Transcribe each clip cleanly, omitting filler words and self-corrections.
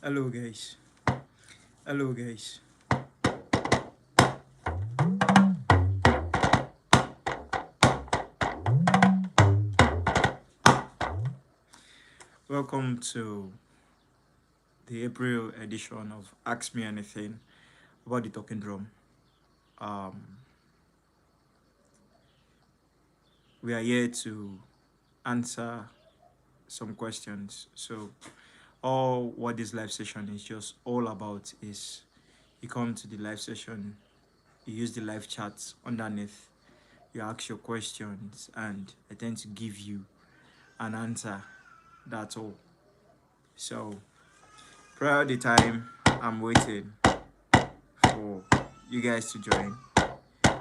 Hello guys. Hello guys. Welcome to the April edition of Ask Me Anything about the talking drum. Um, we are here to answer some questions. So all what this live session is just all about is you come to the live session, you use the live chat underneath, you ask your questions, and I tend to give you an answer. That's all. So prior the time I'm waiting for you guys to join,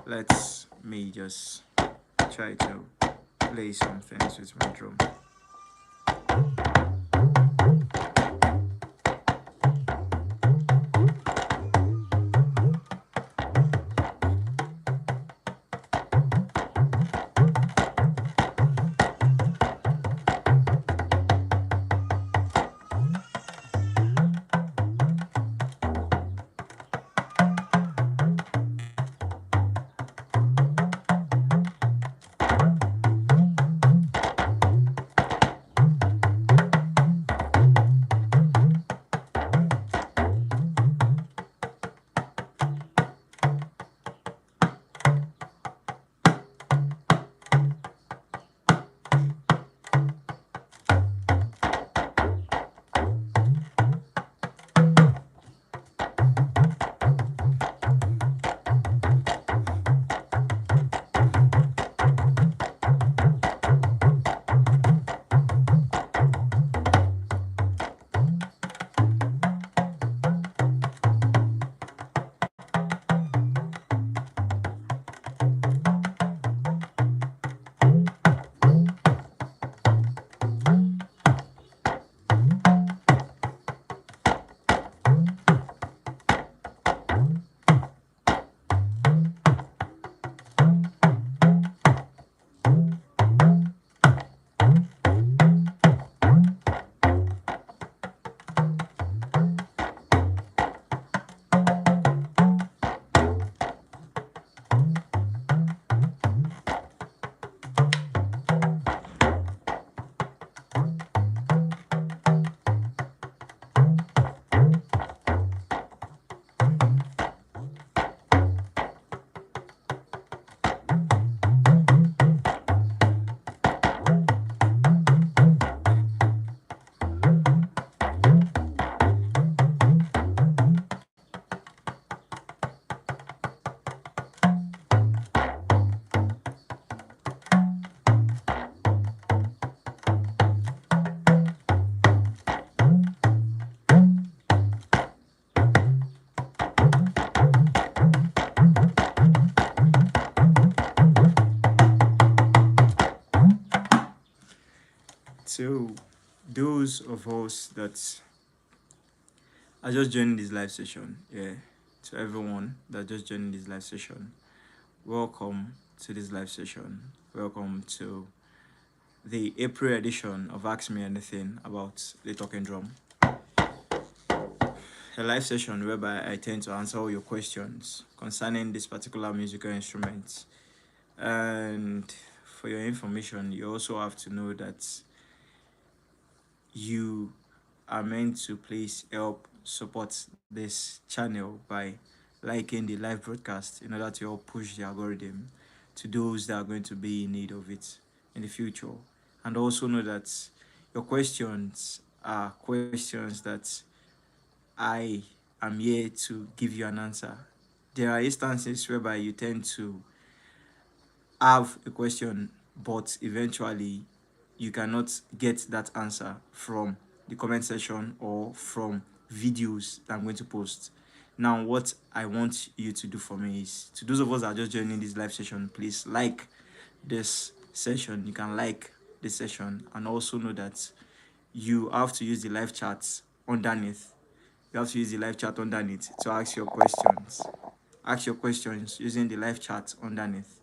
let's me just try to play some things with my drum. So those of us that are just joining this live session, to everyone that just joined this live session, welcome to this live session. Welcome to the April edition of Ask Me Anything about the talking drum. A live session whereby I tend to answer all your questions concerning this particular musical instrument. And for your information, you also have to know that you are meant to please help support this channel by liking the live broadcast in order to help push the algorithm to those that are going to be in need of it in the future. And also know that your questions are questions that I am here to give you an answer. There are instances whereby you tend to have a question, but eventually you cannot get that answer from the comment section or from videos that I'm going to post. Now, what I want you to do for me is, to those of us that are just joining this live session, please like this session. You can like this session, and also know that you have to use the live chat underneath. You have to use the live chat underneath to ask your questions. Ask your questions using the live chat underneath,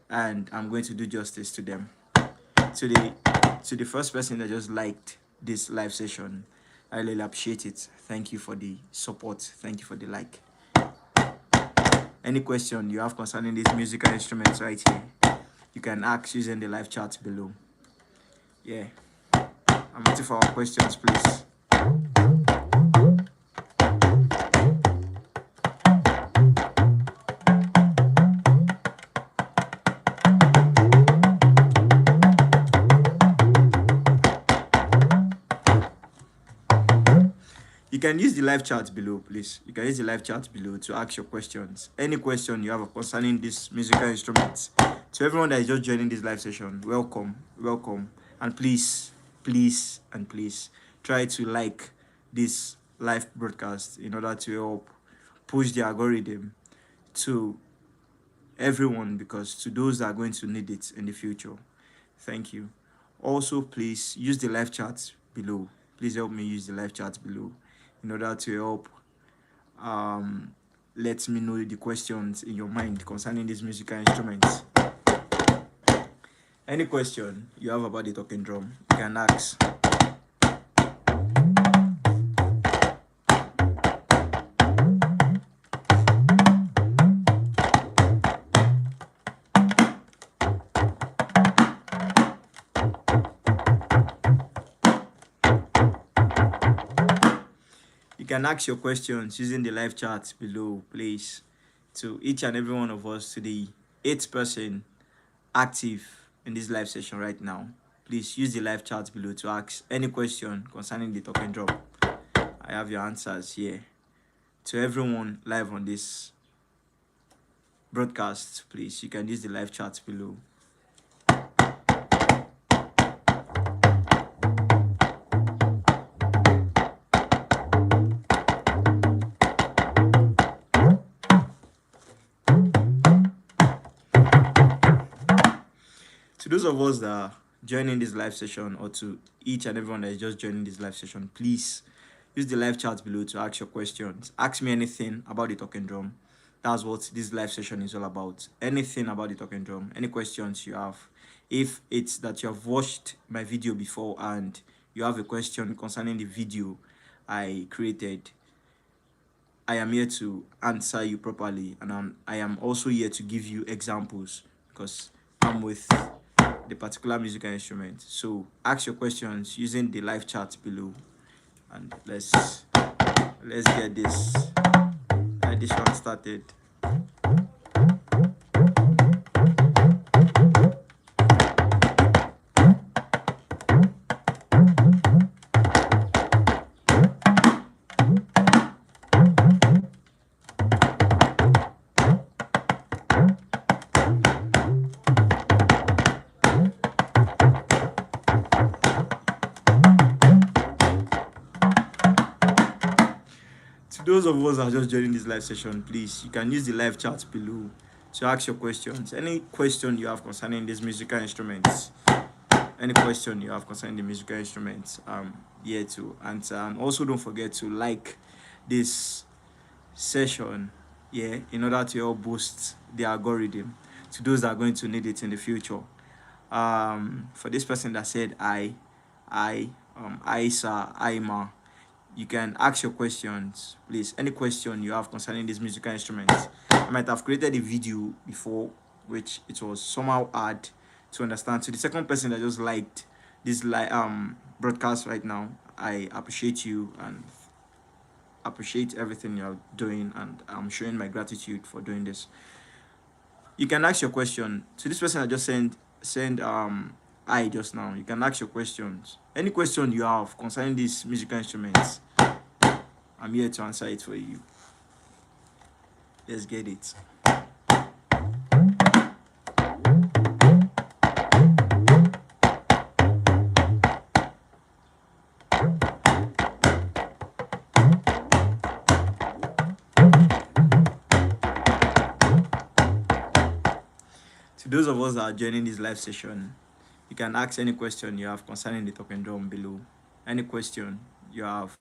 and I'm going to do justice to the first person that just liked this live session. I really appreciate it. Thank you for the support. Thank you for the like. Any question you have concerning these musical instruments right here, you can ask using the live chat below. Yeah, I'm waiting for our questions, please. You can use the live chat below, please. You can use the live chat below to ask your questions. Any question you have concerning these musical instruments. To everyone that is just joining this live session, welcome, welcome. And please, please, and please try to like this live broadcast in order to help push the algorithm to everyone, because to those that are going to need it in the future. Thank you. Also, please use the live chat below. Please help me use the live chat below in order to help let me know the questions in your mind concerning these musical instruments. Any question you have about the talking drum, you can ask. You can ask your questions using the live chat below, please. To each and every one of us, to the 8th person active in this live session right now, please use the live chat below to ask any question concerning the talking drum. I have your answers here. To everyone live on this broadcast, please, you can use the live chat below. To those of us that are joining this live session, or to each and everyone that is just joining this live session, please use the live chat below to ask your questions. Ask me anything about the talking drum. That's what this live session is all about. Anything about the talking drum, any questions you have. If it's that you have watched my video before and you have a question concerning the video I created, I am here to answer you properly, and I am also here to give you examples, because I'm with the particular musical instrument. So ask your questions using the live chat below, and let's get this one started. Those of us that are just joining this live session, please, you can use the live chat below to ask your questions. Any question you have concerning these musical instruments, any question you have concerning the musical instruments, I'm here to answer. And also don't forget to like this session, yeah, in order to help boost the algorithm to those that are going to need it in the future. For this person that said Isa, Ima, you can ask your questions, please. Any question you have concerning these musical instruments. I might have created a video before which it was somehow hard to understand. To the second person that just liked this broadcast right now, I appreciate you and appreciate everything you're doing, and I'm showing my gratitude for doing this. You can ask your question. To this person I just send I just now, you can ask your questions. Any question you have concerning these musical instruments, I'm here to answer it for you. Let's get it. To those of us that are joining this live session, you can ask any question you have concerning the talking drum below. Any question you have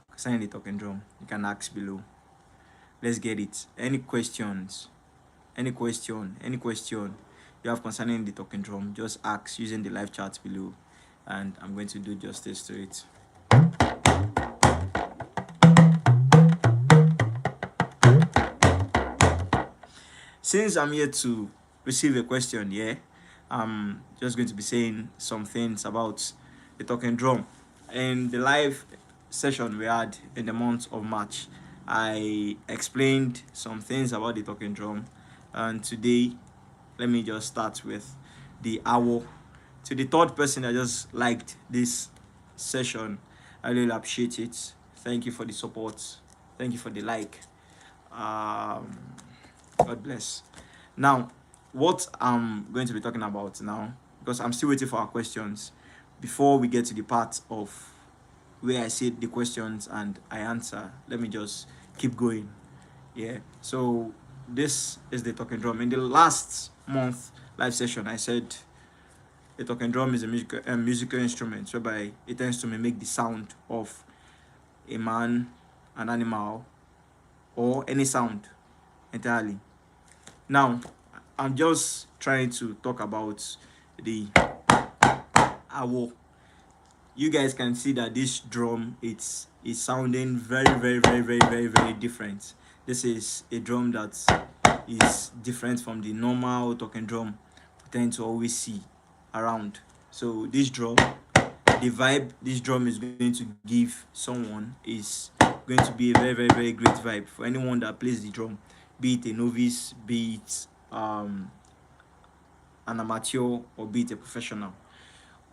concerning the talking drum, you can ask below. Let's get it. Any questions, any question you have concerning the talking drum, just ask using the live chat below, and I'm going to do justice to it. since I'm here to receive a question, yeah, I'm just going to be saying some things about the talking drum. In the live session we had in the month of March, I explained some things about the talking drum, and today let me just start with the owl. To the third person that just liked this session, I really appreciate it. Thank you for the support. Thank you for the like. Um, God bless. Now, what I'm going to be talking about now, because I'm still waiting for our questions before we get to the part of where I say the questions and I answer. Let me just keep going. Yeah. So this is the talking drum. In the last month live session, I said the talking drum is a musical instrument whereby it tends to mimic the sound of a man, an animal, or any sound entirely. Now, I'm just trying to talk about the owl. You guys can see that this drum it's sounding very different. This is a drum that is different from the normal talking drum we tend to always see around. So this drum, the vibe this drum is going to give someone is going to be a very great vibe for anyone that plays the drum, be it a novice, be it an amateur, or be it a professional.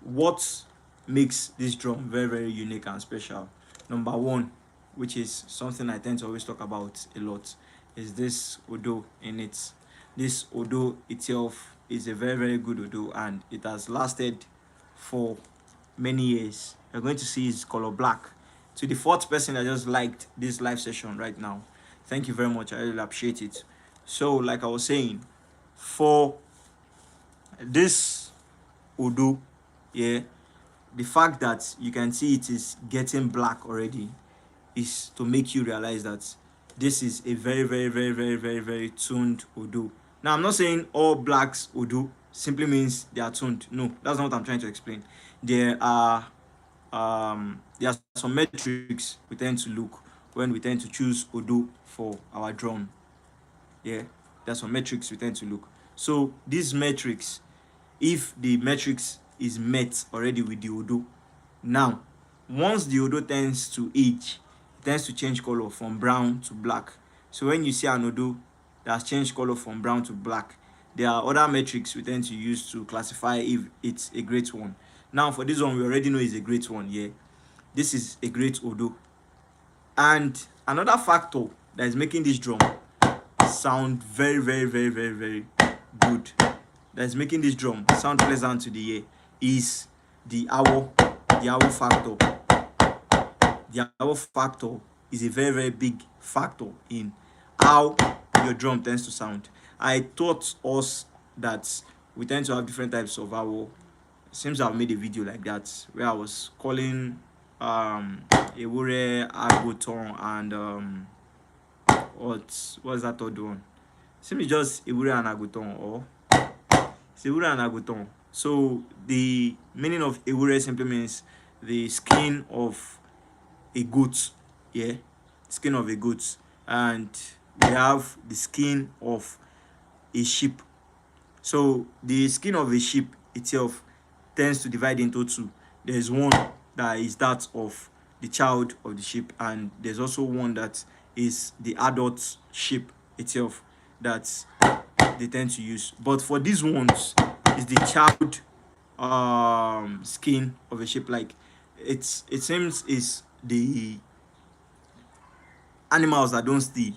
What makes this drum very unique and special? Number one, which is something I tend to always talk about a lot, is this odo in it. This odo itself is a very good odo, and it has lasted for many years. You're going to see it's color black. To the fourth person that just liked this live session right now, thank you very much. I really appreciate it. So like I was saying, for this odo, yeah, the fact that you can see it is getting black already is to make you realize that this is a very tuned odo. Now, I'm not saying all blacks odo simply means they are tuned. No, that's not what I'm trying to explain. There are some metrics we tend to look when we tend to choose odo for our drum. Yeah, there's some metrics we tend to look. So these metrics, if the metrics is met already with the odo, now once the odo tends to age, it tends to change color from brown to black. So when you see an odo that's changed color from brown to black, there are other metrics we tend to use to classify if it's a great one. Now for this one, we already know it's a great one. Yeah, this is a great odo. And another factor that is making this drum sound very good, that is making this drum sound pleasant to the ear, is the owl factor. The owl factor is a very big factor in how your drum tends to sound. I taught us that we tend to have different types of owl. Seems I've made a video like that where I was calling Ewure, Agboton, and what's that third one? Seems just Ewure and Agboton, or Ewure and Agboton. So the meaning of Ewure simply means the skin of a goat. Yeah, skin of a goat. And we have the skin of a sheep. So the skin of a sheep itself tends to divide into two. There's one that is that of the child of the sheep, and there's also one that is the adult sheep itself that they tend to use. But for these ones, is the child skin of a sheep. Like it seems is the animals that don't steal,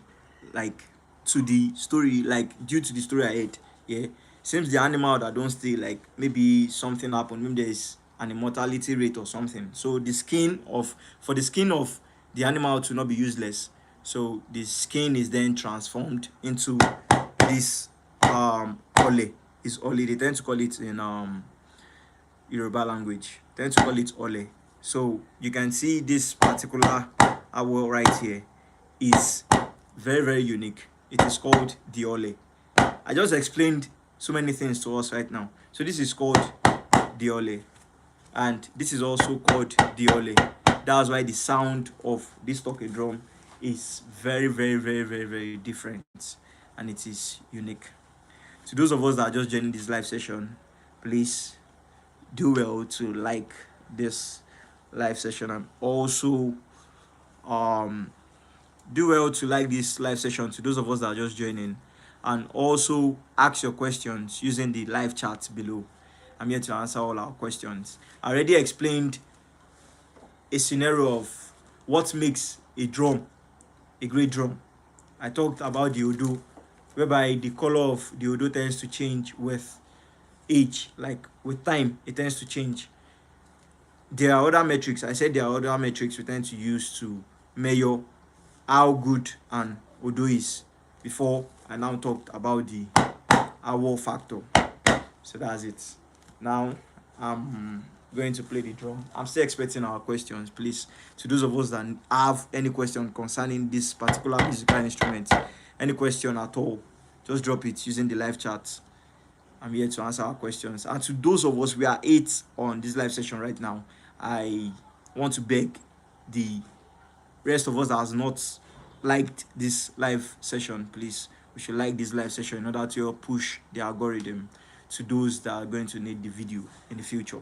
like to the story, like due to the story I heard. Yeah, seems the animal that don't steal, like maybe something happened, maybe there's an immortality rate or something. So the skin of for the skin of the animal to not be useless, so the skin is then transformed into this ole. Is ole, they tend to call it in Yoruba language, they tend to call it ole. So you can see this particular owl right here is very unique. It is called the ole. I just explained so many things to us right now. So this is called the ole, and this is also called the ole. That's why the sound of this talking drum is very different. and it is unique. To those of us that are just joining this live session, please do well to like this live session, and also um do well to like this live session. To those of us that are just joining, and also ask your questions using the live chat below. I'm here to answer all our questions. I already explained a scenario of what makes a drum a great drum. I talked about the odo, whereby the color of the odo tends to change with age, like with time, it tends to change. There are other metrics. I said there are other metrics we tend to use to measure how good an odo is. Before I now talked about the hour factor. So that's it. Now I'm going to play the drum. I'm still expecting our questions, please. To those of us that have any question concerning this particular musical instrument, any question at all, just drop it using the live chat. I'm here to answer our questions. And to those of us, we are 8 on this live session right now. I want to beg the rest of us that has not liked this live session, please, we should like this live session in order to push the algorithm to those that are going to need the video in the future.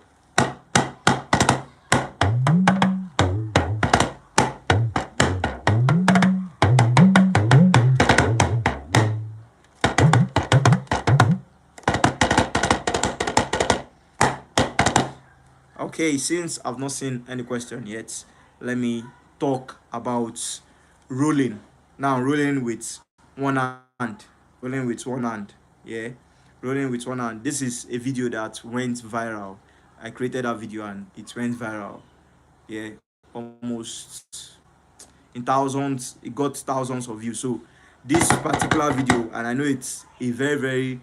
Okay, since I've not seen any question yet, let me talk about rolling. Now, rolling with one hand. Rolling with one hand. Yeah. Rolling with one hand. This is a video that went viral. I created a video and it went viral. Yeah. Almost in thousands. It got thousands of views. So this particular video, and I know it's a very, very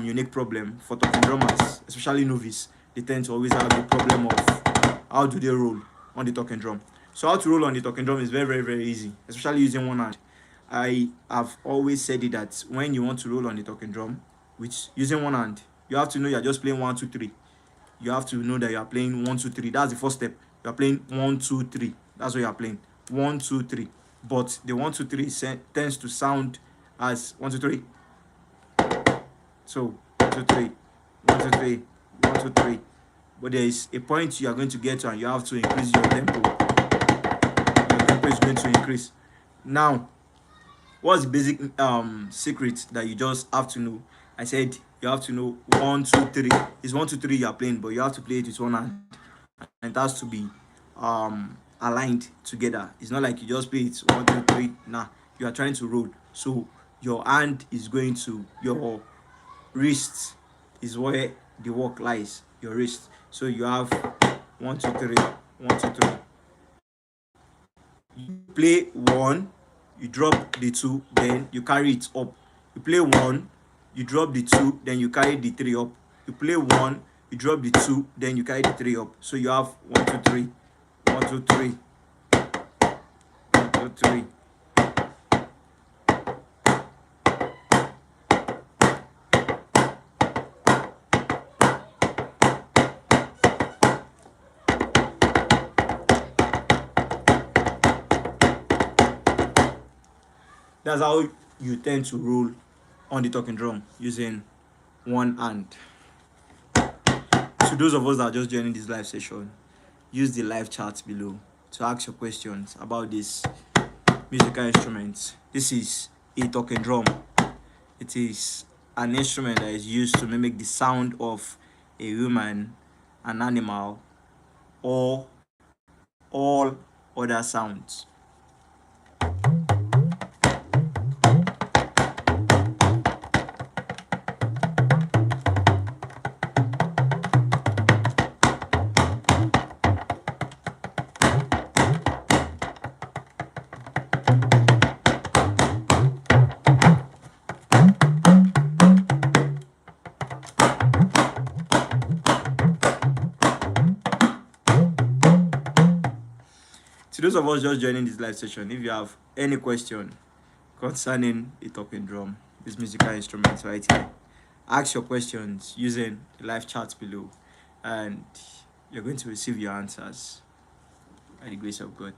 unique problem for talking drummers, especially novice. They tend to always have the problem of how do they roll on the talking drum. So how to roll on the talking drum is very, very, very easy, especially using one hand. I have always said it that when you want to roll on the talking drum with using one hand, you have to know you're just playing 1, 2, 3. You have to know that you are playing 1, 2, 3. That's the first step. You are playing 1, 2, 3. That's what you are playing. 1, 2, 3. But the 1, 2, 3 tends to sound as 1, 2, 3. So 1, 2, 3, 1, 2, 3, 1, 2, 3. But there is a point you are going to get to, and you have to increase your tempo. Your tempo is going to increase. Now, what's the basic secret that you just have to know? I said you have to know 1, 2, 3. It's 1, 2, 3 you are playing, but you have to play it with one hand, and it has to be aligned together. It's not like you just play it 1, 2, 3. Nah, you are trying to roll. So your hand is going to your wrist is where the work lies. Your wrist. So you have 1, 2, 3, 1, 2, 3. You play 1, you drop the 2, then you carry it up. You play 1, you drop the 2, then you carry the 3 up. You play 1, you drop the 2, then you carry the 3 up. So you have 1, 2, 3, 1, 2, 3, 1, 2, 3. That's how you tend to roll on the talking drum using one hand. To those of us that are just joining this live session, use the live chat below to ask your questions about this musical instrument. This is a talking drum. It is an instrument that is used to mimic the sound of a human, an animal, or all other sounds. To those of us just joining this live session, if you have any question concerning a talking drum, this musical instrument right here, ask your questions using the live chat below, and you're going to receive your answers by the grace of God.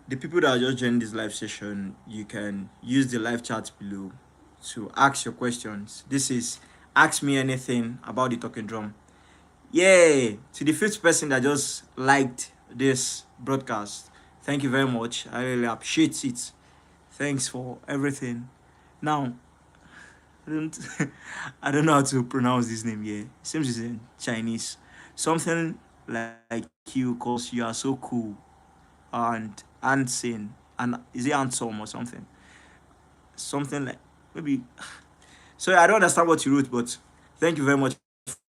the people that are just joining this live session, you can use the live chat below to ask your questions. This is ask me anything about the talking drum. Yeah, to the fifth person that just liked this broadcast, thank you very much. I really appreciate it. Thanks for everything. Now, I don't, I don't know how to pronounce this name here. It seems it's in Chinese. Something like you, cause you are so cool and handsome, and is it handsome or something? Something like maybe. So I don't understand what you wrote, but thank you very much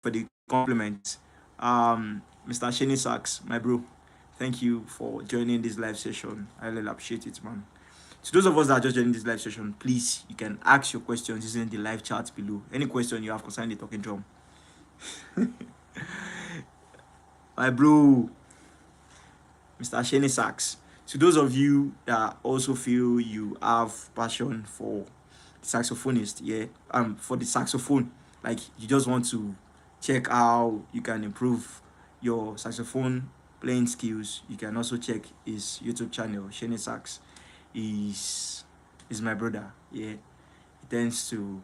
for the compliment. Mr. Shani Sachs, my bro, thank you for joining this live session. I really appreciate it, man. To those of us that are just joining this live session, please, you can ask your questions using the live chat below. Any question you have concerning the talking drum. My bro, Mr. Shani Sachs. To those of you that also feel you have passion for the saxophonist, yeah, for the saxophone, like you just want to check how you can improve your saxophone playing skills, you can also check his YouTube channel, Shani Sax. Is my brother, yeah. He tends to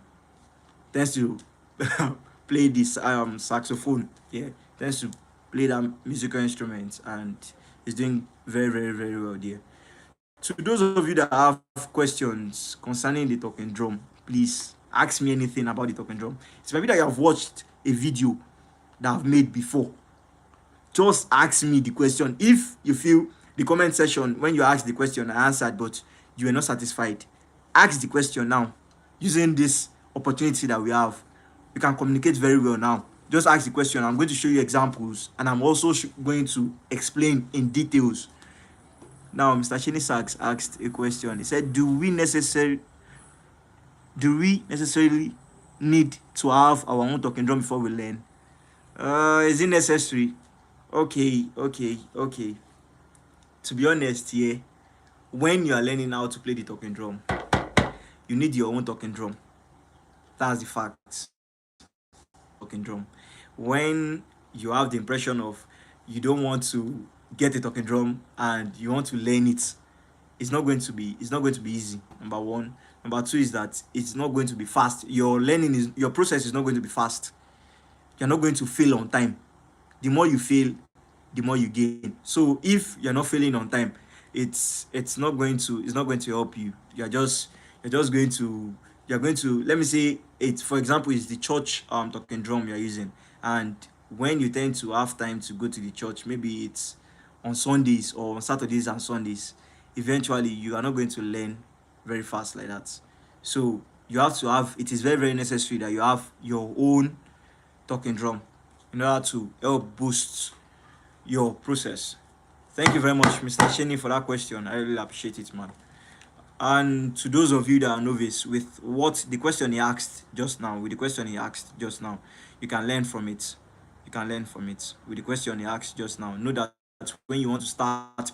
play this saxophone, yeah. Tends to play that musical instrument, and he's doing very, very, very well there. To those of you that have questions concerning the talking drum, please ask me anything about the talking drum. It's maybe that you have watched a video that I've made before. Just ask me the question. If you feel the comment section, when you ask the question, I answered, but you are not satisfied, ask the question now. Using this opportunity that we have, we can communicate very well now. Just ask the question. I'm going to show you examples, and I'm also going to explain in details. Now, Mr. Shani Sachs asked a question. He said, do we necessarily need to have our own talking drum before we learn? Is it necessary? Okay. To be honest, yeah, when you are learning how to play the talking drum, you need your own talking drum. That's the fact. Talking drum. When you have the impression of you don't want to get a talking drum and you want to learn it, it's not going to be easy. Number one. Number two is that it's not going to be fast. Your process is not going to be fast. You're not going to fail on time. The more you fail, the more you gain. So if you're not failing on time, it's not going to help you. You're going to, let me say it, for example, is the church talking drum you're using, and when you tend to have time to go to the church, maybe it's on Sundays or on Saturdays and Sundays, eventually you are not going to learn very fast like that. So you have to have, it is very, very necessary that you have your own talking drum in order to help boost your process. Thank you very much, Mr. Sheni, for that question. I really appreciate it, man. And to those of you that are novice, with the question he asked just now, you can learn from it. With the question he asked just now, know that when you want to start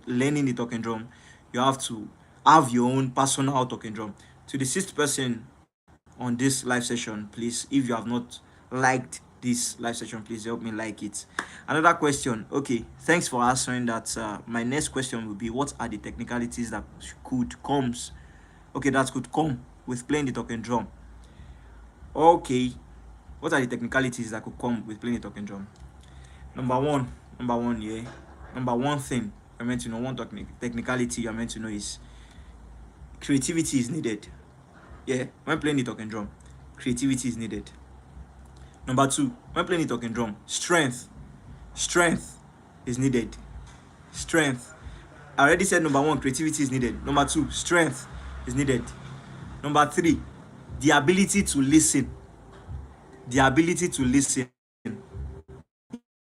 learning the talking drum, you have to have your own personal talking drum. To the sixth person on this live session, please, if you have not liked this live session, please help me like it. Another question. Okay, thanks for answering that. My next question will be, what are the technicalities that could come with playing the talking drum? Okay, what are the technicalities that could come with playing the talking drum? Number one thing you're meant to know, technicality you're meant to know is creativity is needed. Yeah, when playing the talking drum, creativity is needed. Number two, when playing the talking drum, strength is needed. Strength. I already said number one, creativity is needed. Number two, strength is needed. Number three, the ability to listen.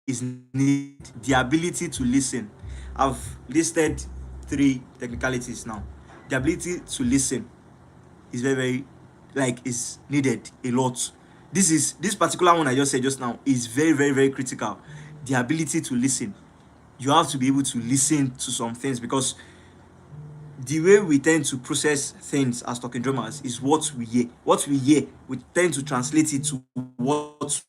Is needed. The ability to listen. I've listed 3 technicalities now. The ability to listen is very, very, is needed a lot. This particular one I just said just now is very, very, very critical. The ability to listen. You have to be able to listen to some things, because the way we tend to process things as talking drummers is what we hear. What we hear, we tend to translate it to what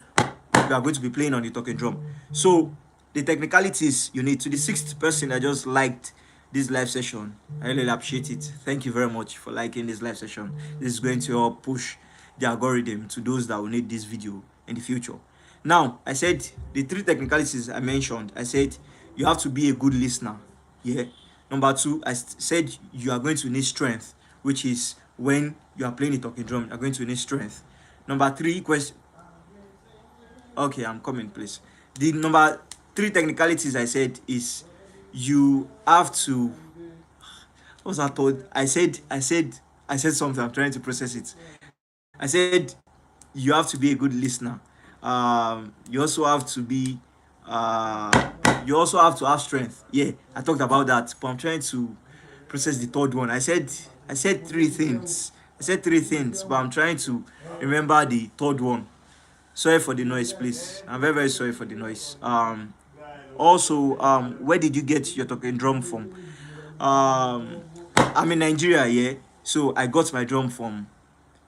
we are going to be playing on the talking drum. So the technicalities you need. To the sixth person that just liked this live session, I really appreciate it. Thank you very much for liking this live session. This is going to help push the algorithm to those that will need this video in the future. Now, I said the three technicalities I mentioned. I said you have to be a good listener. Yeah. Number two, I said you are going to need strength, which is when you are playing the talking drum, you are going to need strength. Number three, question. Okay, I'm coming, please. The number three technicalities I said is you have to. What was that thought? I said something. I'm trying to process it. I said you have to be a good listener. You also have to be. You also have to have strength. Yeah, I talked about that, but I'm trying to process the third one. I said three things. I said three things, but I'm trying to remember the third one. Sorry for the noise, please. I'm very, very sorry for the noise. Also, where did you get your talking drum from? I'm in Nigeria, yeah. So I got my drum from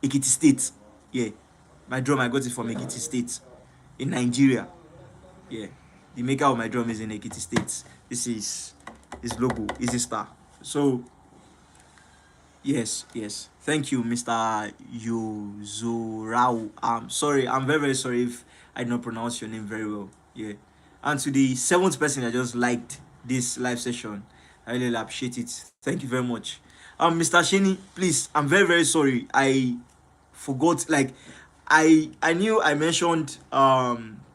Ekiti State. Yeah. My drum, I got it from Ekiti State in Nigeria. Yeah. The maker of my drum is in Ekiti State. This is his logo, is a star. So yes. Thank you, Mr. Yuzurao. Sorry, I'm very, very sorry if I did not pronounce your name very well. Yeah. And to the seventh person that just liked this live session, I really appreciate it. Thank you very much. Mr. Sheni, please, I'm very, very sorry. I forgot, like, I knew I mentioned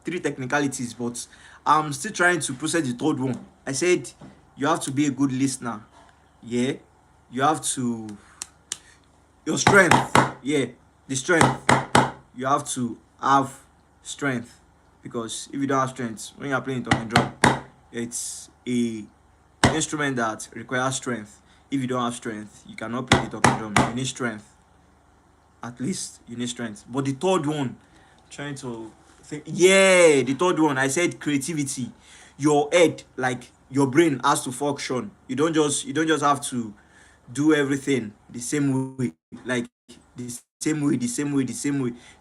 three technicalities, but I'm still trying to process the third one. I said you have to be a good listener. Yeah. You have to, your strength. Yeah, the strength. You have to have strength, because if you don't have strength when you're playing talking drum, it's a instrument that requires strength. If you don't have strength, you cannot play the talking drum. You need strength. At least you need strength. But the third one, trying to think, yeah, the third one, I said creativity. Your head, like your brain, has to function. You don't just have to do everything the same way, like the same way.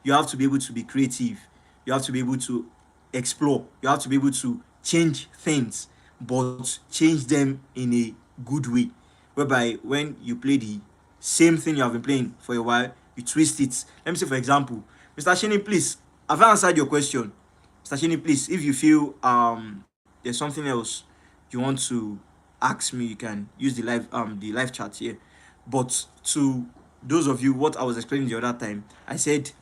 You have to be able to be creative. You have to be able to explore. You have to be able to change things, but change them in a good way, whereby when you play the same thing you have been playing for a while, you twist it. Let me say, for example, Mr. Shini, please, have I answered your question? Mr. Shini, please, if you feel there's something else you want to ask me, you can use the live chat here. But to those of you, what I was explaining the other time, I said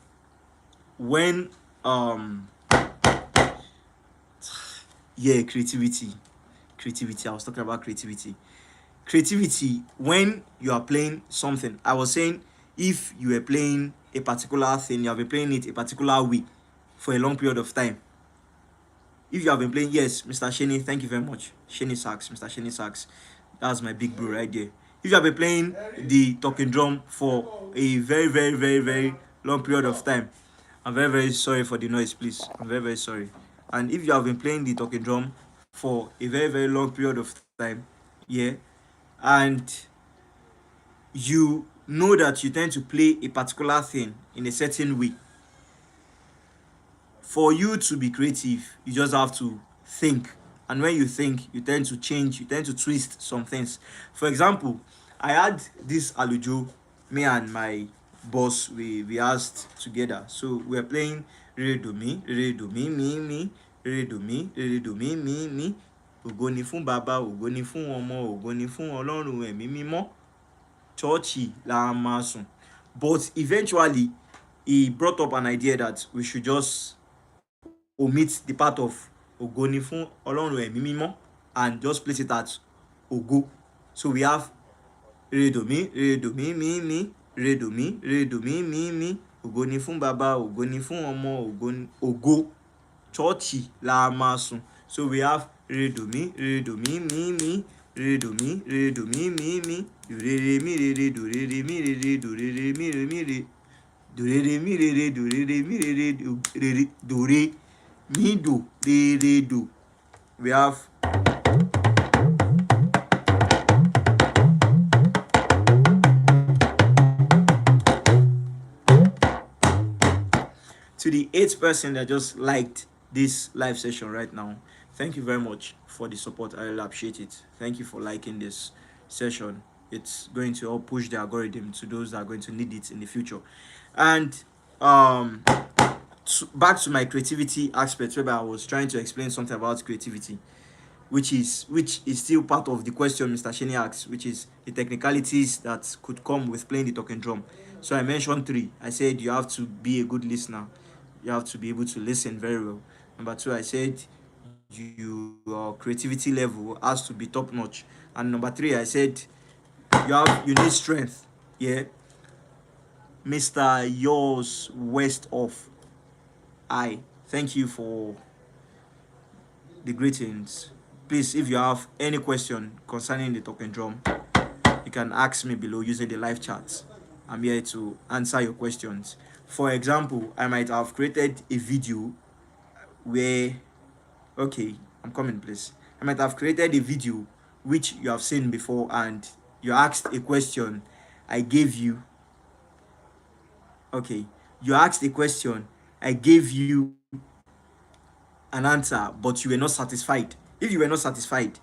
when yeah, creativity. I was talking about creativity when you are playing something. I was saying, if you were playing a particular thing, you have been playing it a particular way for a long period of time. If you have been playing, yes, Mr. Sheni, thank you very much. Sheni Sachs, Mr. Sheni Sachs. That's my big bro right there. If you have been playing the talking drum for a very, very, very, very long period of time, I'm very, very sorry for the noise, please. I'm very, very sorry. And if you have been playing the talking drum for a very, very long period of time, yeah, and you know that you tend to play a particular thing in a certain way, for you to be creative, you just have to think. And when you think, you tend to change, you tend to twist some things. For example, I had this alujo, me and my boss, we asked together. So we were playing re do mi, mi, re do mi, mi. Ògo ni fún bàbá, ògo ni fún ọmọ, ògo ni fún Ọlọ́run ẹ̀mí mímọ́. Churchy la máa sùn. But eventually, he brought up an idea that we should just omit the part of ògo ni fún Ọlọ́run ẹ̀mí mímọ́ and just place it at ògo. So we have re do mi, mi, re do mi, mi. Ògo ni fún bàbá, ògo ni fún ọmọ, ògo. Churchy la máa sùn. So we have re do mi, mi, re do mi, mi. Do re mi, re do re mi, do re mi, re. Do re mi, re do re mi, re do re mi, do re do. We have to the 8th person that just liked this live session right now. Thank you very much for the support. I really appreciate it. Thank you for liking this session. It's going to help push the algorithm to those that are going to need it in the future. And um back to my creativity aspect, where I was trying to explain something about creativity, which is still part of the question Mr. Shenny asked, which is the technicalities that could come with playing the talking drum. So I mentioned three. I said you have to be a good listener. You have to be able to listen very well. Number two, I said your creativity level has to be top notch. And number three, I said you need strength. Yeah. Mr. Yours West of I thank you for the greetings. Please, if you have any question concerning the talking drum, you can ask me below using the live chat. I'm here to answer your questions. For example, I might have created a video where, okay, I'm coming, please. I might have created a video which you have seen before, and you asked a question. I gave you, okay, you asked a question. I gave you an answer, but you were not satisfied. If you were not satisfied,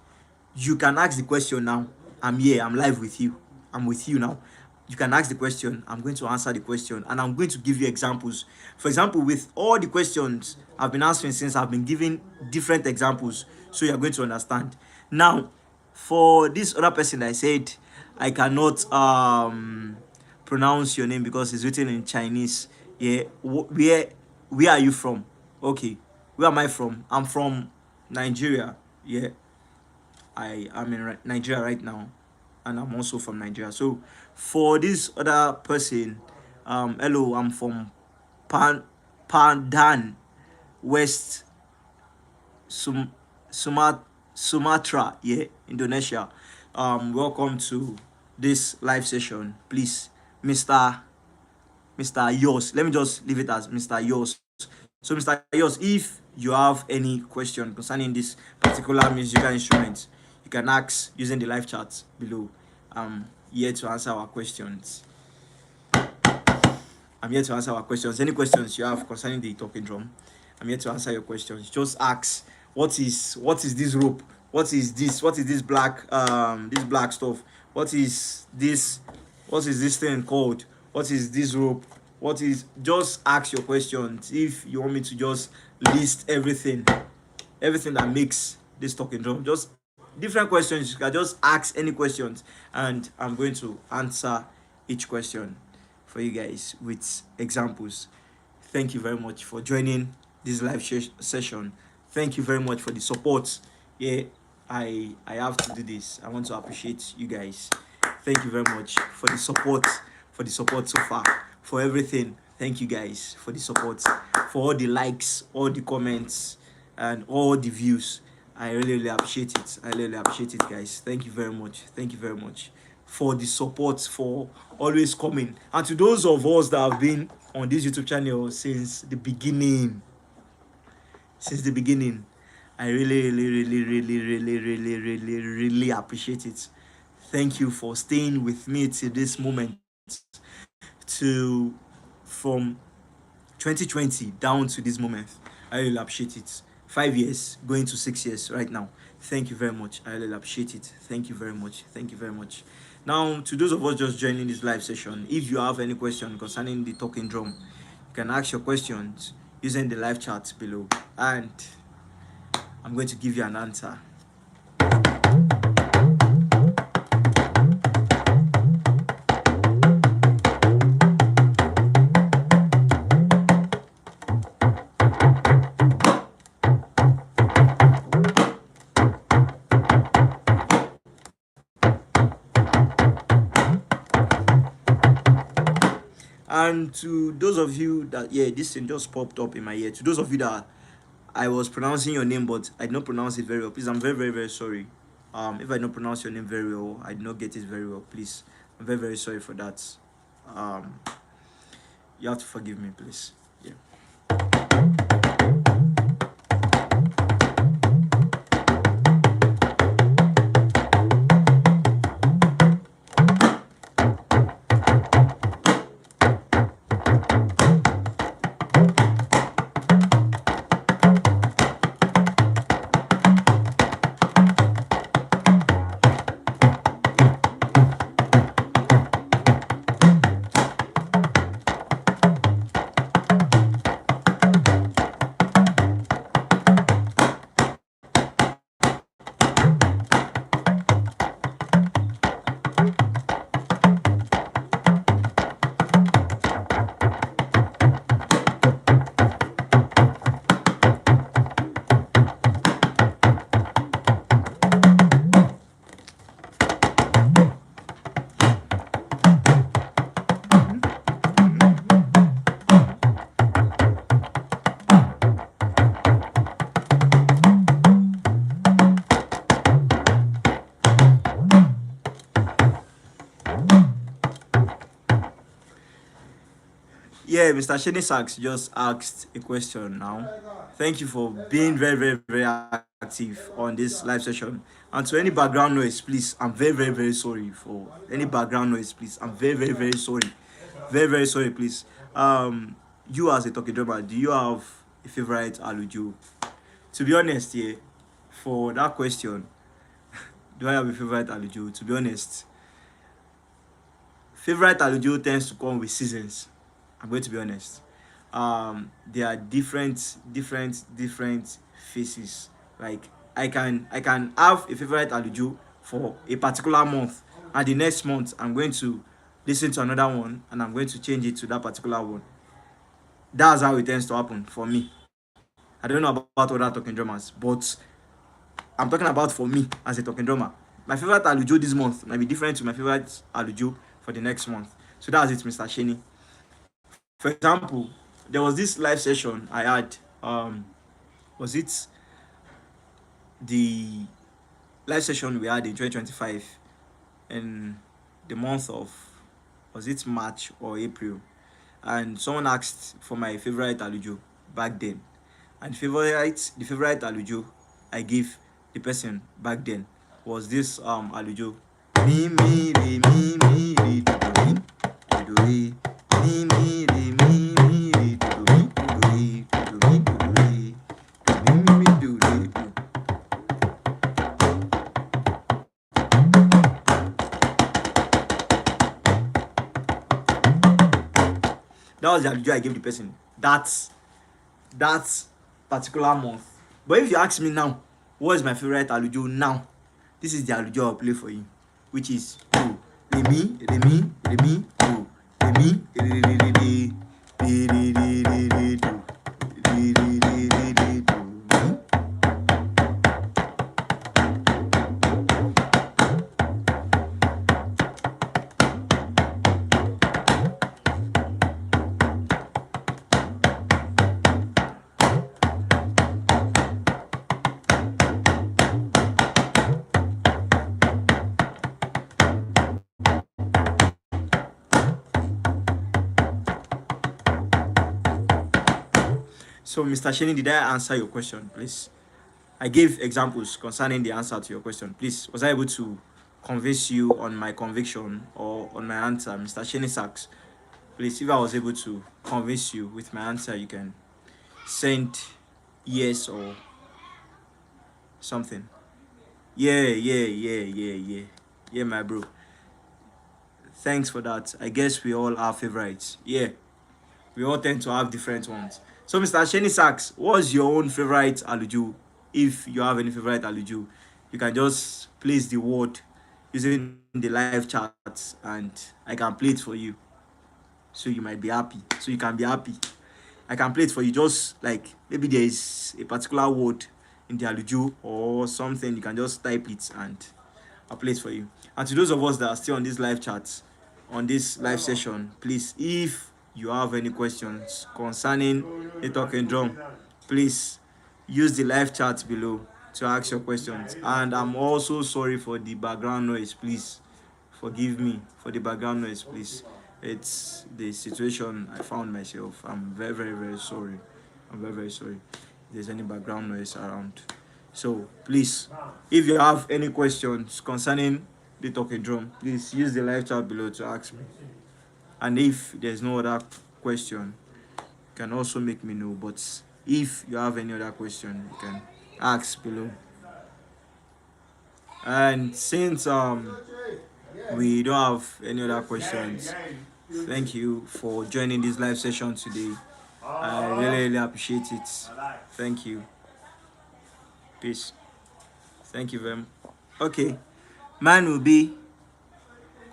you can ask the question now. I'm here, I'm live with you. I'm with you now. You can ask the question. I'm going to answer the question, and I'm going to give you examples. For example, with all the questions I've been answering since, I've been giving different examples, so you're going to understand. Now, for this other person that I said I cannot pronounce your name because it's written in Chinese. Yeah, where are you from? Okay, where am I from? I'm from Nigeria. Yeah, I am in Nigeria right now, and I'm also from Nigeria. So for this other person, hello, I'm from Pandan, West Sumatra, yeah, Indonesia. Welcome to this live session. Please, Mr. Yos. Let me just leave it as Mr. Yos. So, Mr. Yos, if you have any question concerning this particular musical instrument, you can ask using the live chat below. I'm here to answer our questions. I'm here to answer our questions. Any questions you have concerning the talking drum, I'm here to answer your questions. Just ask, what is this rope? What is this? What is this black stuff? What is this? What is this thing called? What is this rope? What is? Just ask your questions. If you want me to just list everything that makes this talking drum, just different questions. You can just ask any questions, and I'm going to answer each question for you guys with examples. Thank you very much for joining this live session. Thank you very much for the support. Yeah, I have to do this. I want to appreciate you guys. Thank you very much for the support, so far, for everything. Thank you guys for the support, for all the likes, all the comments, and all the views. I really appreciate it. I really appreciate it, guys. Thank you very much. Thank you very much for the support, for always coming. And to those of us that have been on this YouTube channel since the beginning, I really appreciate it. Thank you for staying with me till this moment, to from 2020 down to this moment. I really appreciate it. 5 years going to 6 years right now. Thank you very much. I really appreciate it. Thank you very much. Thank you very much. Now, to those of us just joining this live session, if you have any question concerning the talking drum, you can ask your questions using the live chat below, and I'm going to give you an answer. And to those of you that, yeah, this thing just popped up in my ear. To those of you that I was pronouncing your name, but I did not pronounce it very well, please, I'm very sorry. If I don't pronounce your name very well, I did not get it very well, please. I'm very sorry for that. You have to forgive me, please. Yeah. Yeah, Mr. Shady Sachs just asked a question now. Thank you for being very, very, very active on this live session. And to any background noise, please, I'm very, very, very sorry for any background noise, please. I'm very, very, very sorry. Very, very sorry, please. You as a talking drummer, do you have a favorite Alujo? To be honest, yeah, for that question, do I have a favorite Alujo? To be honest, favorite Alujo tends to come with seasons. I'm going to be honest. There are different faces. Like I can have a favorite Alujo for a particular month, and the next month I'm going to listen to another one, and I'm going to change it to that particular one. That's how it tends to happen for me. I don't know about other talking drummers, but I'm talking about for me as a talking drummer. My favorite Alujo this month might be different to my favorite Alujo for the next month. So that's it, Mr. Shenny. For example, there was this live session I had. Was it the live session we had in 2025 in the month of, was it March or April? And someone asked for my favorite Alujo back then. And the favorite Alujo I gave the person back then was this Alujo. Me me re me me re do re me me re me me re do re do re do re do re do me me do re. That was the Alujo I gave the person. That particular month. But if you ask me now, what is my favorite Alujo now? This is the Alujo I'll play for you, which is do re mi re mi re mi do re mi re re re re re re re re re do re re re re re do mi. So, Mr. Shenny, did I answer your question, please? I gave examples concerning the answer to your question. Please, was I able to convince you on my conviction or on my answer, Mr. Shenny Sachs? Please, if I was able to convince you with my answer, you can send yes or something. Yeah, my bro. Thanks for that. I guess we all are favorites. Yeah, we all tend to have different ones. So, Mr. Shenny Sachs, what's your own favorite Alujo? If you have any favorite Alujo, you can just place the word using the live chat, and I can play it for you. So you might be happy. So you can be happy. I can play it for you. Just like maybe there is a particular word in the Alujo or something, you can just type it and I'll play it for you. And to those of us that are still on this live chat, on this live session, please, if you have any questions concerning the talking drum, please use the live chat below to ask your questions. And I'm also sorry for the background noise. Please forgive me for the background noise, please. It's the situation I found myself. I'm very, very, very sorry. I'm very, very sorry if there's any background noise around. So please, if you have any questions concerning the talking drum, please use the live chat below to ask me. And if there's no other question, you can also make me know. But if you have any other question, you can ask below. And since we don't have any other questions, thank you for joining this live session today. I really, really appreciate it. Thank you. Peace. Thank you very much. Okay. Mine will be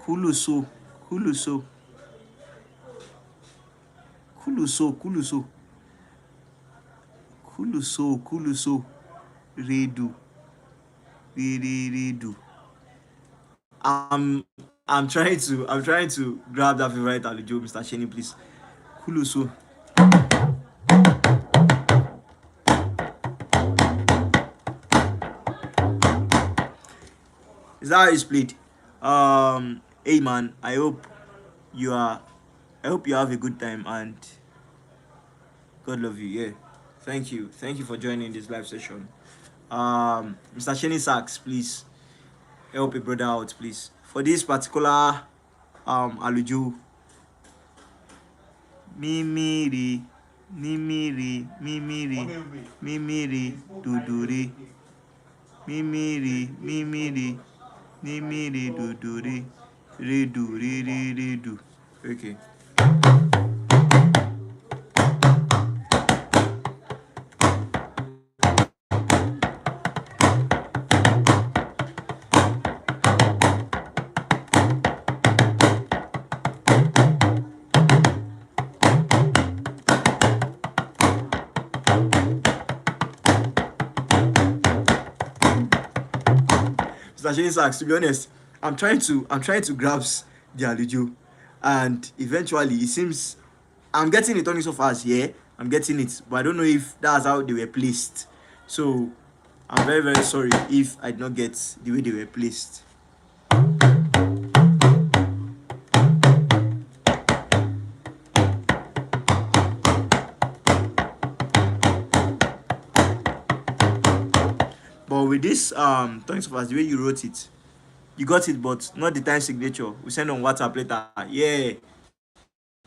Kuluso. Kuluso. Kuluso. Kuluso. Kuluso. Kuluso. Redu. Redu. I'm trying to grab that favorite Alujo, Mr. Shenny, please. Kuluso. Is that how it's played? Hey man, I hope you are I hope you have a good time and God love you. Yeah. Thank you. Thank you for joining this live session. Mr. Shenny Sachs, please help a brother out, please. For this particular Aluju, Mimiri, Mimiri, Mimiri, Mimiri, Duduri, Mimiri, Mimiri, Mimiri, Duduri, Redu, Redu. Okay. Mr. Shane Sachs, to be honest, I'm trying to grasp the Alujo, and eventually it seems I'm getting it only so fast. Yeah, I'm getting it, but I don't know if that's how they were placed. So I'm very very sorry if I did not get the way they were placed. But with this thanks so fast, the way you wrote it, you got it, but not the time signature. We send on WhatsApp later. Yeah,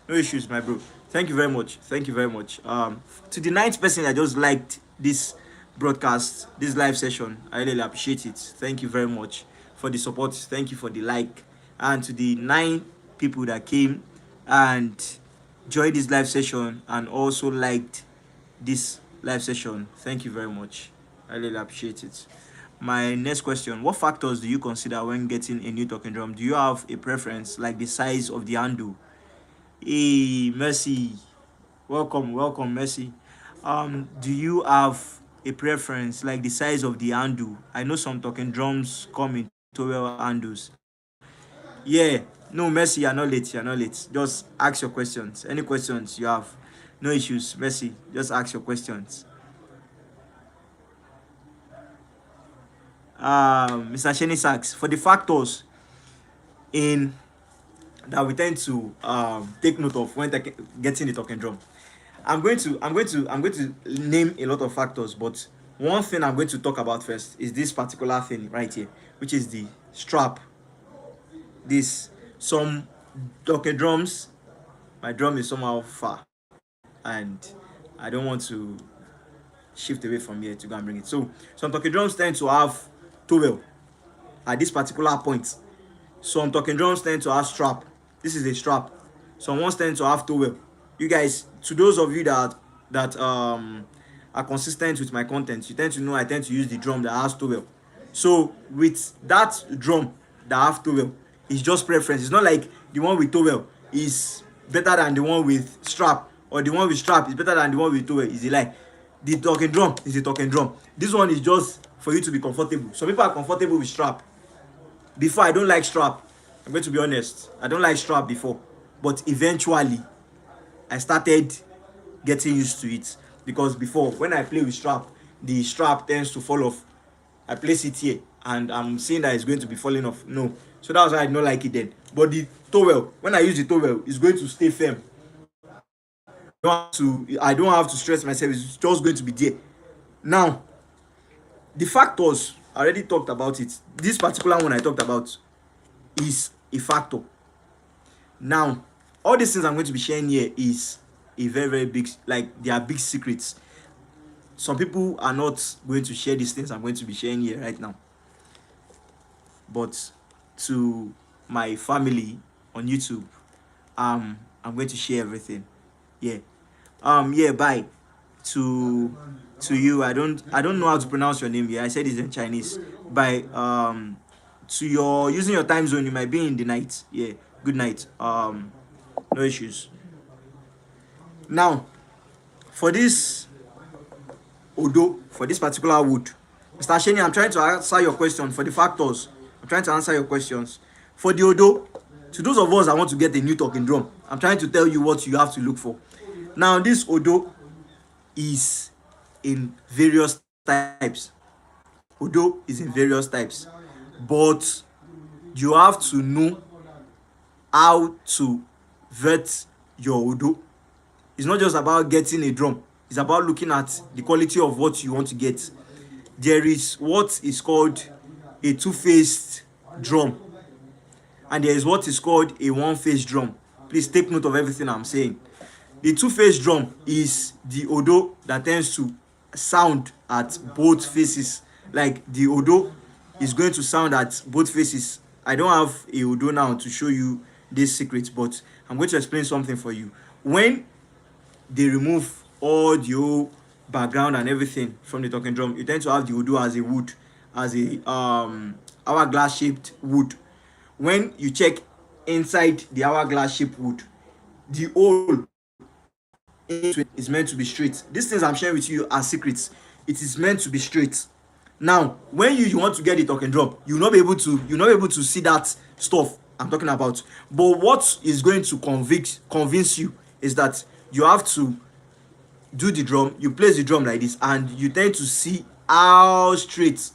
no issues, my bro. Thank you very much. Thank you very much. To the ninth person that just liked this broadcast, this live session, I really appreciate it. Thank you very much for the support. Thank you for the like. And to the 9 people that came and joined this live session and also liked this live session, thank you very much. I really appreciate it. My next question: what factors do you consider when getting a new talking drum? Do you have a preference, like the size of the handle? Hey, Mercy. Welcome, Mercy. Do you have a preference, like the size of the handle? I know some talking drums come in 12 handles. Yeah, no, Mercy, you're not late. Just ask your questions. Any questions you have, no issues, Mercy. Just ask your questions. Mr. Shenny Sachs, for the factors in that we tend to take note of when getting the talking drum. I'm going to name a lot of factors, but one thing I'm going to talk about first is this particular thing right here, which is the strap. This some talking drums, my drum is somehow far, and I don't want to shift away from here to go and bring it. So some talking drums tend to have towel at this particular point. Some talking drums tend to have strap. This is a strap. Some ones tend to have towel. You guys, to those of you that are consistent with my content, you tend to know I tend to use the drum that has towel. So with that drum that have towel, it's just preference. It's not like the one with towel is better than the one with strap, or the one with strap is better than the one with towel. Is a lie. The talking drum is a talking drum. This one is just for you to be comfortable. Some people are comfortable with strap. Before, I don't like strap. I'm going to be honest. I don't like strap before. But eventually, I started getting used to it. Because before, when I play with strap, the strap tends to fall off. I place it here, and I'm seeing that it's going to be falling off. No. So that's why I don't like it then. But the towel, when I use the towel, it's going to stay firm. I don't have to stress myself. It's just going to be there. Now, the factors, I already talked about it. This particular one I talked about is a factor. Now, all these things I'm going to be sharing here is a very, very big, like, they are big secrets. Some people are not going to share these things I'm going to be sharing here right now. But to my family on YouTube, I'm going to share everything. Yeah. Bye to you. I don't know how to pronounce your name here. I said it's in Chinese. By to your using your time zone, you might be in the night. Yeah, good night. No issues. Now, for this Odo, for this particular wood, Mr. Shenny, I'm trying to answer your question for the factors. I'm trying to answer your questions. For the Odo, to those of us that want to get a new talking drum, I'm trying to tell you what you have to look for. Now, this Odo is in various types. Odo is in various types, but you have to know how to vet your odo. It's not just about getting a drum. It's about looking at the quality of what you want to get. There is what is called a two-faced drum, and there is what is called a one-faced drum. Please take note of everything I'm saying. The two-faced drum is the odo that tends to sound at both faces. Like the odo is going to sound at both faces. I don't have a odo now to show you this secret, but I'm going to explain something for you. When they remove all the whole background and everything from the talking drum, you tend to have the odo as a wood, as a hourglass shaped wood. When you check inside the hourglass shaped wood, the hole is meant to be straight. These things I'm sharing with you are secrets. It is meant to be straight. Now, when you want to get the talking drum, you'll not be able to see that stuff I'm talking about. But what is going to convince you is that you have to do the drum. You place the drum like this, and you tend to see how straight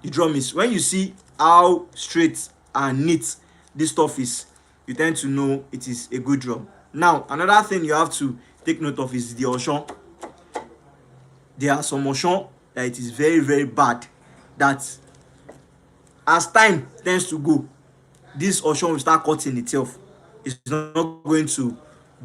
the drum is. When you see how straight and neat this stuff is, you tend to know it is a good drum. Now, another thing you have to take note of is the oshon. There are some oshon that it is very, very bad, that as time tends to go, this oshon will start cutting itself. It's not going to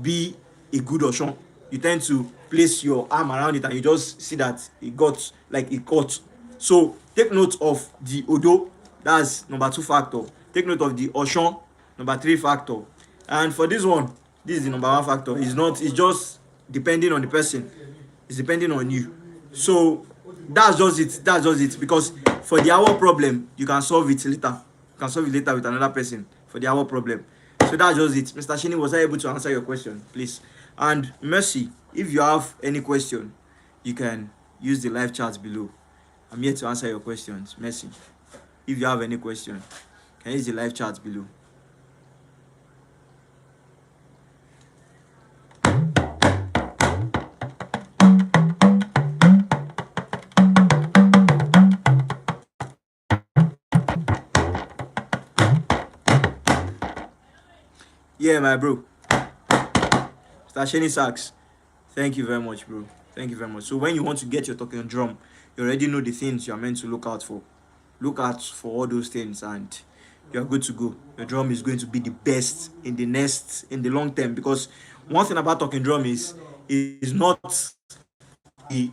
be a good oshon. You tend to place your arm around it and you just see that it got like it cut. So take note of the odo. That's number 2 factor. Take note of the oshon, number 3 factor. And for this one, this is the number 1 factor. It's just depending on the person. It's depending on you. So that's just it. Because for the hour problem, you can solve it later. You can solve it later with another person for the hour problem. So that's just it. Mr. Shini, was I able to answer your question, please? And Mercy, if you have any question, you can use the live chat below. I'm here to answer your questions. Mercy, if you have any question, can use the live chat below. Yeah, my bro. Stasheni Sax. Thank you very much, bro. Thank you very much. So when you want to get your talking drum, you already know the things you are meant to look out for. Look out for all those things and you are good to go. Your drum is going to be the best in the long term. Because one thing about talking drum is not the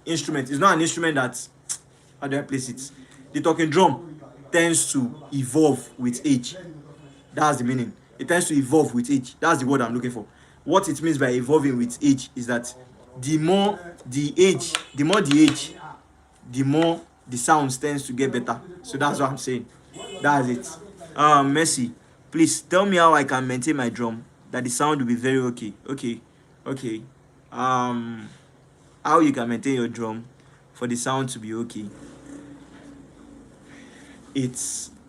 instrument. It's not an instrument that, how do I place it? The talking drum tends to evolve with age. That's the meaning. It tends to evolve with age. That's the word I'm looking for. What it means by evolving with age is that the more the age, the more the sounds tends to get better. So that's what I'm saying. That's it. Mercy, please tell me how I can maintain my drum that the sound will be very okay. Okay. How you can maintain your drum for the sound to be okay.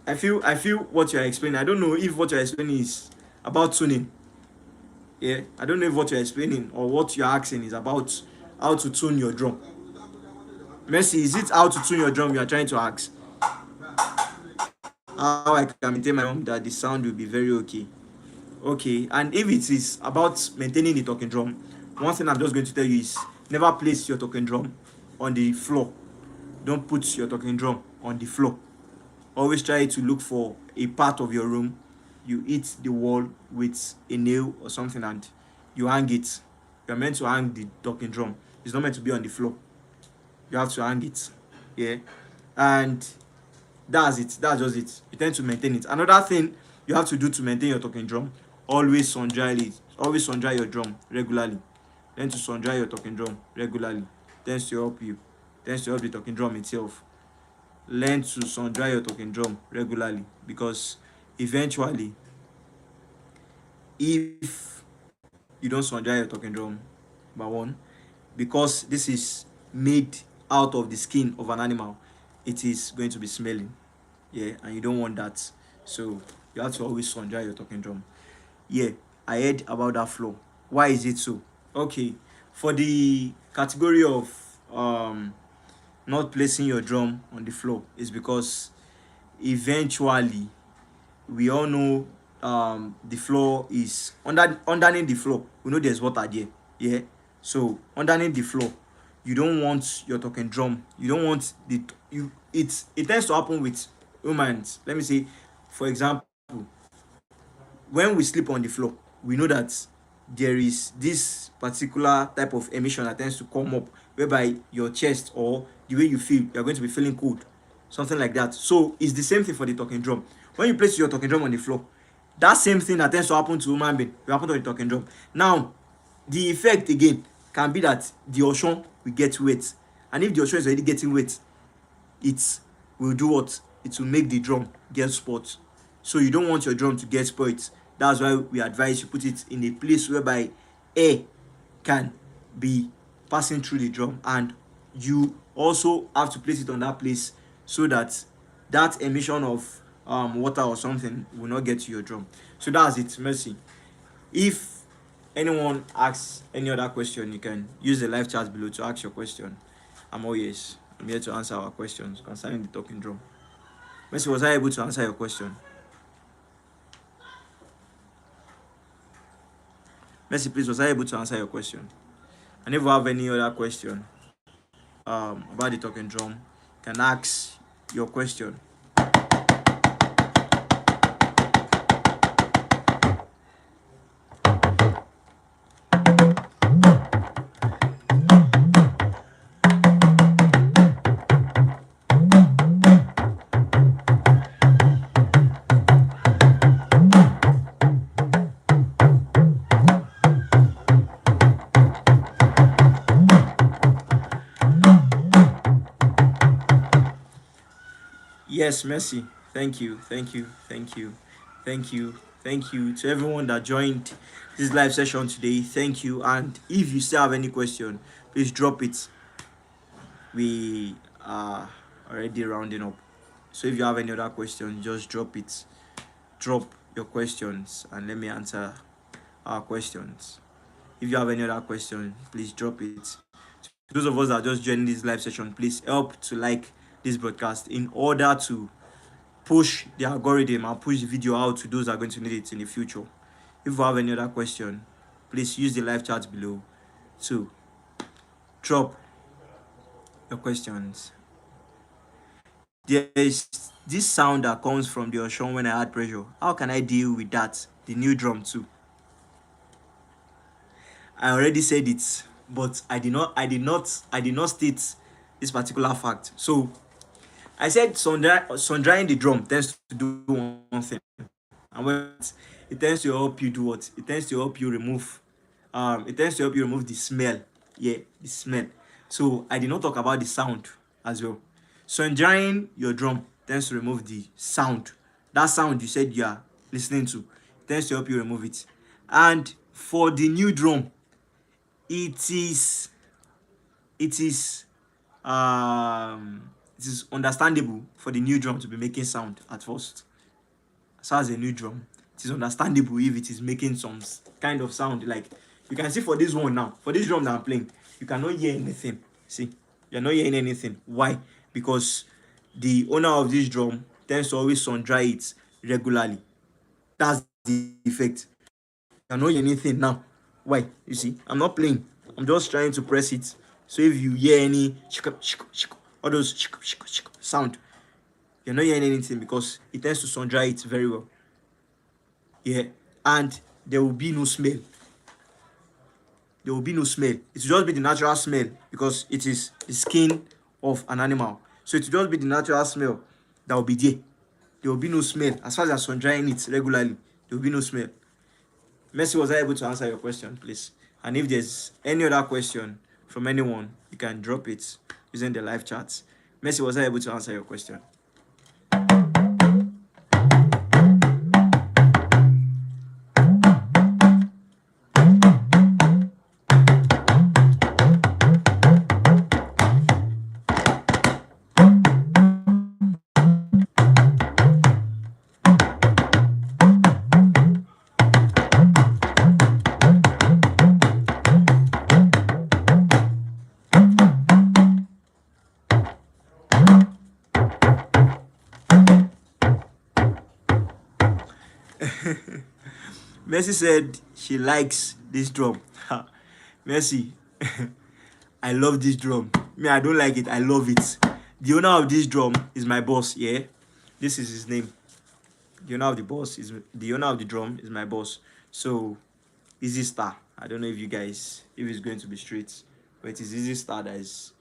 I feel what you're explaining. I don't know if what you're explaining is about tuning. Yeah, I don't know if what you're explaining or what you're asking is about how to tune your drum. Mercy, is it how to tune your drum you are trying to ask? How I can maintain my drum that the sound will be very okay. Okay, and if it is about maintaining the talking drum, one thing I'm just going to tell you is never place your talking drum on the floor. Don't put your talking drum on the floor. Always try to look for a part of your room. You hit the wall with a nail or something and you hang it. You're meant to hang the talking drum. It's not meant to be on the floor. You have to hang it. Yeah. And that's it. That's just it. You tend to maintain it. Another thing you have to do to maintain your talking drum, always sun dry it. Always sun dry your drum regularly. Learn to sun dry your talking drum regularly. Tends to help you. Tends to help the talking drum itself. Learn to sun dry your talking drum regularly, because eventually, if you don't sun dry your talking drum, number one, because this is made out of the skin of an animal, it is going to be smelling. Yeah, and you don't want that. So you have to always sun dry your talking drum. Yeah, I heard about that flow. Why is it so? Okay, for the category of not placing your drum on the floor, is because eventually we all know the floor is underneath the floor. We know there's water there. Yeah. So underneath the floor, you don't want your talking drum. You don't want the you. It tends to happen with humans. Let me say, for example, when we sleep on the floor, we know that there is this particular type of emission that tends to come up, whereby your chest or the way you feel, you're going to be feeling cold, something like that. So it's the same thing for the talking drum. When you place your talking drum on the floor, that same thing that tends to happen to human being will happen to the talking drum. Now, the effect again can be that the ocean will get wet, and if the ocean is already getting wet, it will do what? It will make the drum get spoiled. So you don't want your drum to get spoiled. That's why we advise you put it in a place whereby air can be passing through the drum, and you also have to place it on that place so that that emission of water or something will not get to your drum. So that's it. Mercy. If anyone asks any other question, you can use the live chat below to ask your question. I'm all yes. I'm here to answer our questions concerning the talking drum. Mercy, was I able to answer your question? Mercy, please, was I able to answer your question? And if you have any other question about the talking drum, you can ask your question. Yes, Mercy. Thank you, thank you, thank you, thank you, thank you to everyone that joined this live session today. Thank you. And if you still have any question, please drop it. We are already rounding up. So if you have any other question, just drop it. Drop your questions and let me answer our questions. If you have any other question, please drop it. To those of us that are just joining this live session, please help to like this broadcast in order to push the algorithm and push the video out to those that are going to need it in the future. If you have any other question, please use the live chat below to drop your questions. There is this sound that comes from the ocean when I add pressure. How can I deal with that? The new drum too. I already said it, but I did not state this particular fact. So I said sun drying the drum tends to do one thing, and when it tends to help you do what? It tends to help you remove the smell. Yeah, the smell. So I did not talk about the sound as well. Sun drying your drum tends to remove the sound. That sound you said you are listening to tends to help you remove it. And for the new drum, it is it is understandable for the new drum to be making sound at first. As far as a new drum, it is understandable if it is making some kind of sound. Like you can see for this one now, for this drum that I'm playing, you cannot hear anything. See, you're not hearing anything. Why? Because the owner of this drum tends to always sun dry it regularly. That's the effect. You're not hearing anything now. Why? You see, I'm not playing. I'm just trying to press it. So if you hear any all those sound, you're not hearing anything because it tends to sun dry it very well. Yeah, and there will be no smell. There will be no smell. It will just be the natural smell because it is the skin of an animal. So it will just be the natural smell that will be there. There will be no smell. As far as you're sun drying it regularly, there will be no smell. Mercy, was I able to answer your question, please? And if there's any other question from anyone, you can drop it using the live chat. Mercy, was I able to answer your question? Mercy said she likes this drum. Mercy, I love this drum. Me, I don't like it. I love it. The owner of this drum is my boss. Yeah, this is his name. The owner of the owner of the drum is my boss. So Easy Star. I don't know if you guys if it's going to be straight, but it is Easy Star that is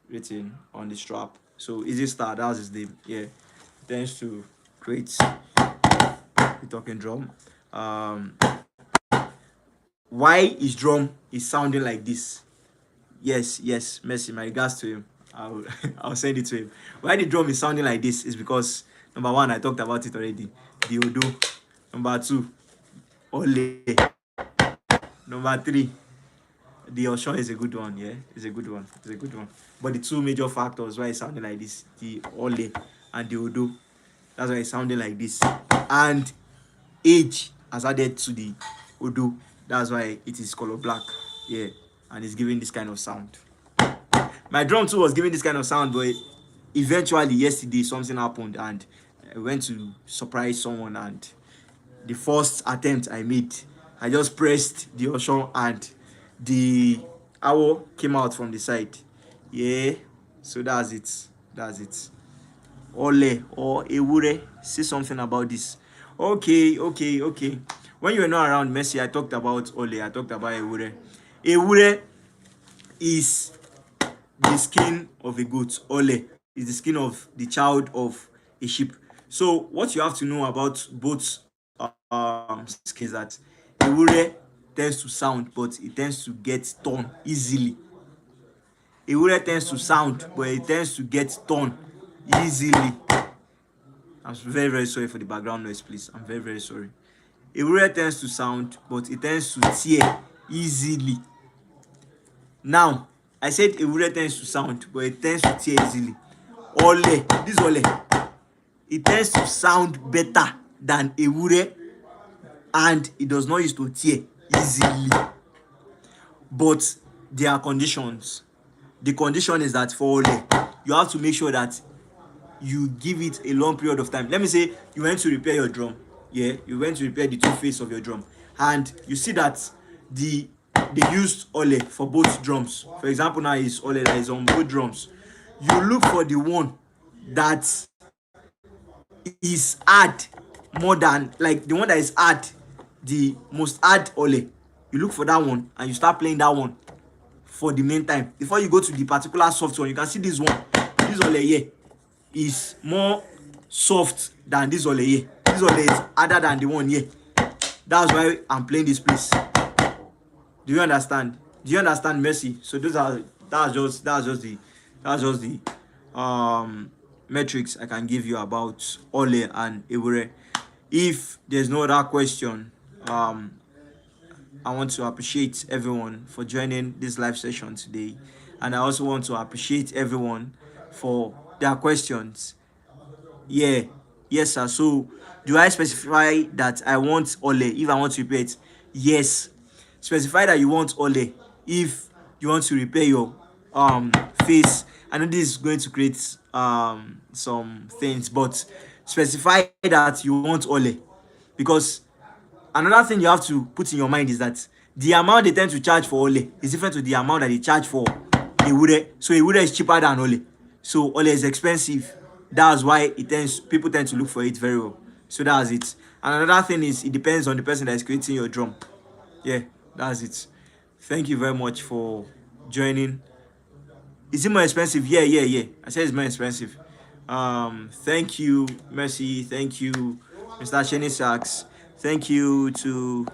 written on the strap. So Easy Star, that's his name. Yeah, thanks to create the talking drum. Um, why his drum is sounding like this? Yes, Messi. My regards to him. I'll I'll send it to him. Why the drum is sounding like this is because number one, I talked about it already. The Odo. Number two, Ole. Number three, the Osho is a good one. Yeah, it's a good one. It's a good one. But the two major factors why it's sounding like this, the Ole and the Odo. That's why it's sounding like this. And age has added to the Odo. That's why it is color black. Yeah, and it's giving this kind of sound. My drum too was giving this kind of sound, but eventually yesterday something happened and I went to surprise someone, and the first attempt I made, I just pressed the Osho and the owl came out from the side. Yeah, so that's it. That's it. Ole or Ewure, say something about this. Okay. When you were not around, Messi, I talked about Ole, I talked about Ewure. Ewure is the skin of a goat. Ole is the skin of the child of a sheep. So what you have to know about both skins that Ewure tends to sound, but it tends to get torn easily. Ewure tends to sound, but it tends to get torn easily. I'm very sorry for the background noise, please. I'm very sorry. Ewure tends to sound, but it tends to tear easily. Now, I said Ewure tends to sound, but it tends to tear easily. Ole, this Ole, it tends to sound better than Ewure, and it does not used to tear easily. But there are conditions. The condition is that for Ole, you have to make sure that you give it a long period of time. Let me say you went to repair your drum. Yeah, you went to repair the two face of your drum, and you see that they used Ole for both drums. For example, now it's Ole that is on both drums. You look for the one that is hard more than, like, the one that is hard, the most hard Ole. You look for that one and you start playing that one for the main time before you go to the particular soft one. You can see this one, this Ole here is more soft than this Ole here. This Ole is harder than the one here. That's why I'm playing this place. Do you understand? Do you understand, Messi? So that's just the metrics I can give you about Ole and Ewure. If there's no other question, I want to appreciate everyone for joining this live session today, and I also want to appreciate everyone for their questions. Yeah, yes, sir. So, do I specify that I want Ole if I want to repair it? Yes. Specify that you want Ole if you want to repair your face. I know this is going to create some things, but specify that you want Ole, because another thing you have to put in your mind is that the amount they tend to charge for Ole is different to the amount that they charge for Ewure. So Ewure is cheaper than Ole. So Ole is expensive. That's why people tend to look for it very well. So that's it. And another thing is it depends on the person that is creating your drum. Yeah, that's it. Thank you very much for joining. Is it more expensive? Yeah. I said it's more expensive. Thank you, Mercy. Thank you, Mr. Shenny Sachs. Thank you to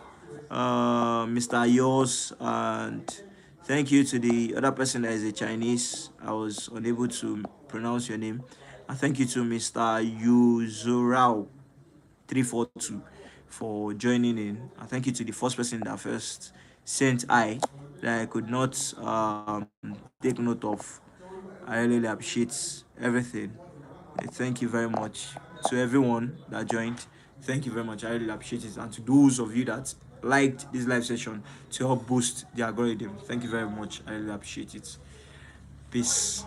Mr. Yos, and thank you to the other person that is a Chinese. I was unable to pronounce your name. And thank you to Mr. Yuzurao 342 for joining in. And thank you to the first person that first sent I that I could not take note of. I really appreciate everything. Thank you very much to everyone that joined. Thank you very much. I really appreciate it. And to those of you that liked this live session to help boost the algorithm, thank you very much. I really appreciate it. Peace.